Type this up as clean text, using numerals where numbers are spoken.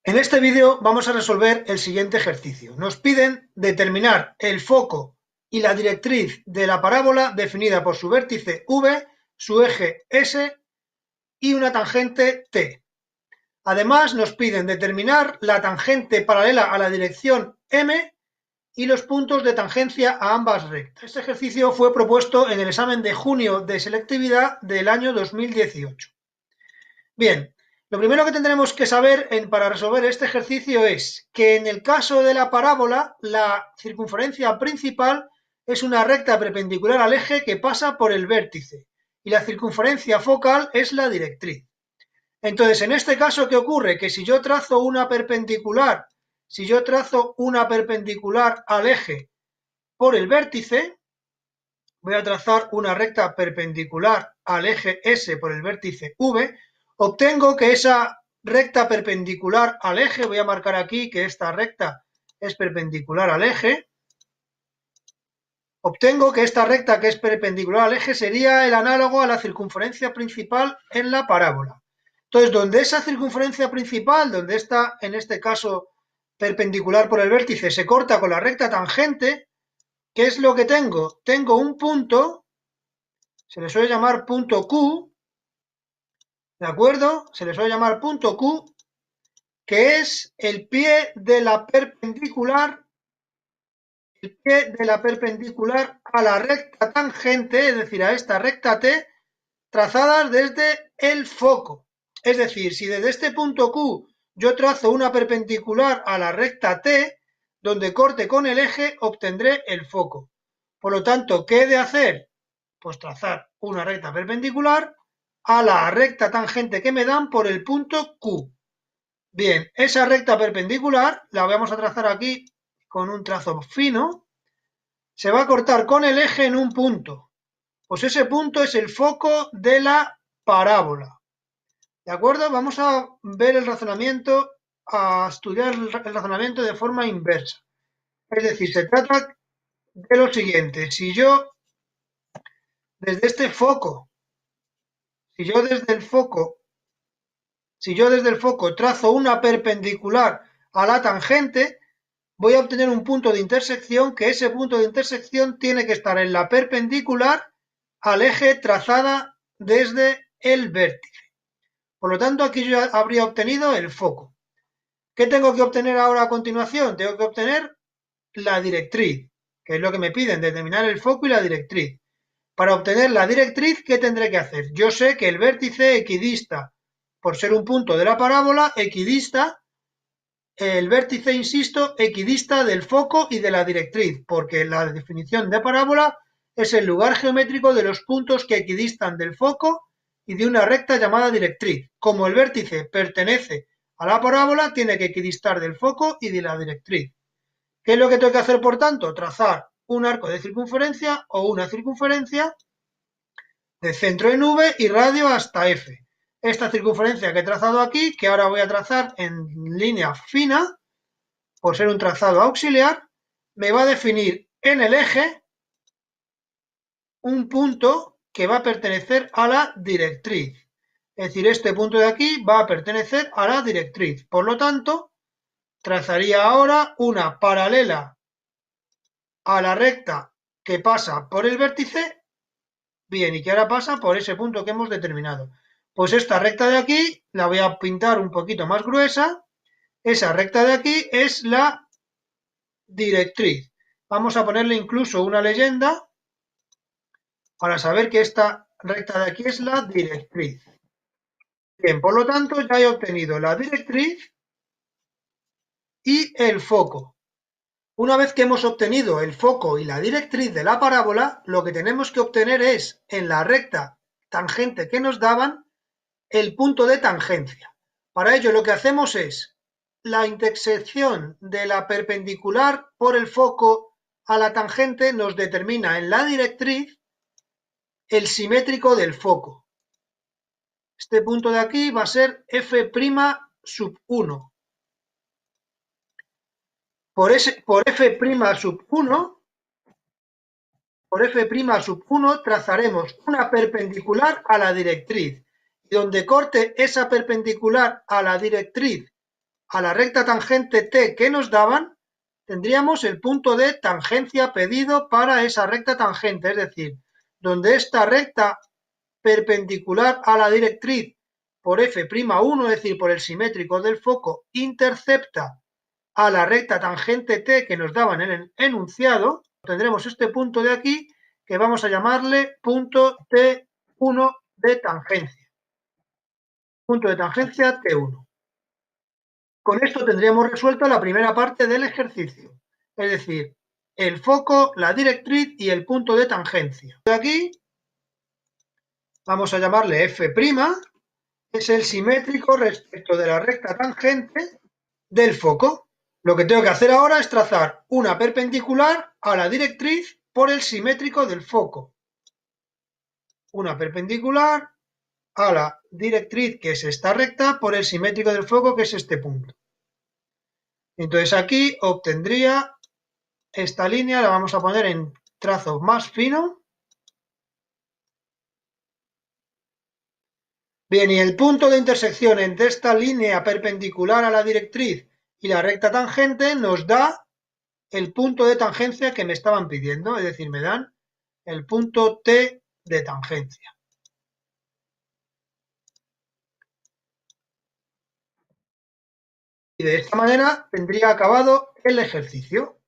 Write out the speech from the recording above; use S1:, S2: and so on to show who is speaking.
S1: En este vídeo vamos a resolver el siguiente ejercicio. Nos piden determinar el foco y la directriz de la parábola definida por su vértice V, su eje S y una tangente T. Además, nos piden determinar la tangente paralela a la dirección M y los puntos de tangencia a ambas rectas. Este ejercicio fue propuesto en el examen de junio de selectividad del año 2018. Bien, lo primero que tendremos que saber para resolver este ejercicio es que en el caso de la parábola, la circunferencia principal es una recta perpendicular al eje que pasa por el vértice y la circunferencia focal es la directriz. Entonces, en este caso, ¿qué ocurre? Que si yo trazo una perpendicular al eje por el vértice, voy a trazar una recta perpendicular al eje S por el vértice V, obtengo que esa recta perpendicular al eje, voy a marcar aquí que esta recta es perpendicular al eje, obtengo que esta recta que es perpendicular al eje sería el análogo a la circunferencia principal en la parábola. Entonces, donde esa circunferencia principal, donde está en este caso perpendicular por el vértice, se corta con la recta tangente, ¿qué es lo que tengo? Tengo un punto, se le suele llamar punto Q, ¿de acuerdo? Se le suele llamar punto Q, que es el pie de la perpendicular a la recta tangente, es decir, a esta recta T, trazadas desde el foco. Es decir, si desde este punto Q yo trazo una perpendicular a la recta T, donde corte con el eje, obtendré el foco. Por lo tanto, ¿qué he de hacer? Pues trazar una recta perpendicular a la recta tangente que me dan por el punto Q. Bien, esa recta perpendicular la vamos a trazar aquí con un trazo fino, se va a cortar con el eje en un punto. Pues ese punto es el foco de la parábola. ¿De acuerdo? Vamos a ver el razonamiento, a estudiar el razonamiento de forma inversa. Es decir, se trata de lo siguiente. Si yo desde este foco, si yo desde el foco trazo una perpendicular a la tangente, voy a obtener un punto de intersección, que ese punto de intersección tiene que estar en la perpendicular al eje trazada desde el vértice. Por lo tanto, aquí yo habría obtenido el foco. ¿Qué tengo que obtener ahora a continuación? Tengo que obtener la directriz, que es lo que me piden, determinar el foco y la directriz. Para obtener la directriz, ¿qué tendré que hacer? Yo sé que el vértice equidista, por ser un punto de la parábola, equidista, el vértice, insisto, equidista del foco y de la directriz, porque la definición de parábola es el lugar geométrico de los puntos que equidistan del foco y de una recta llamada directriz. Como el vértice pertenece a la parábola, tiene que equidistar del foco y de la directriz. ¿Qué es lo que tengo que hacer, por tanto? Trazar un arco de circunferencia o una circunferencia de centro en V y radio hasta F. Esta circunferencia que he trazado aquí, que ahora voy a trazar en línea fina, por ser un trazado auxiliar, me va a definir en el eje un punto que va a pertenecer a la directriz. Es decir, este punto de aquí va a pertenecer a la directriz. Por lo tanto, trazaría ahora una paralela a la recta que pasa por el vértice, bien, y que ahora pasa por ese punto que hemos determinado. Pues esta recta de aquí la voy a pintar un poquito más gruesa. Esa recta de aquí es la directriz. Vamos a ponerle incluso una leyenda para saber que esta recta de aquí es la directriz. Bien, por lo tanto, ya he obtenido la directriz y el foco. Una vez que hemos obtenido el foco y la directriz de la parábola, lo que tenemos que obtener es, en la recta tangente que nos daban, el punto de tangencia. Para ello, lo que hacemos es la intersección de la perpendicular por el foco a la tangente nos determina en la directriz el simétrico del foco. Este punto de aquí va a ser f' sub 1. Por f' sub 1 trazaremos una perpendicular a la directriz. Y donde corte esa perpendicular a la directriz a la recta tangente T que nos daban, tendríamos el punto de tangencia pedido para esa recta tangente, es decir, donde esta recta perpendicular a la directriz por F'1, es decir, por el simétrico del foco, intercepta a la recta tangente T que nos daban en el enunciado, tendremos este punto de aquí que vamos a llamarle punto T1 de tangencia. Punto de tangencia T1. Con esto tendríamos resuelto la primera parte del ejercicio, es decir, el foco, la directriz y el punto de tangencia. De aquí vamos a llamarle F', es el simétrico respecto de la recta tangente del foco. Lo que tengo que hacer ahora es trazar una perpendicular a la directriz por el simétrico del foco. Una perpendicular a la directriz, que es esta recta, por el simétrico del foco, que es este punto. Entonces aquí obtendría esta línea, la vamos a poner en trazo más fino. Bien, y el punto de intersección entre esta línea perpendicular a la directriz y la recta tangente nos da el punto de tangencia que me estaban pidiendo, es decir, me dan el punto T de tangencia. Y de esta manera tendría acabado el ejercicio.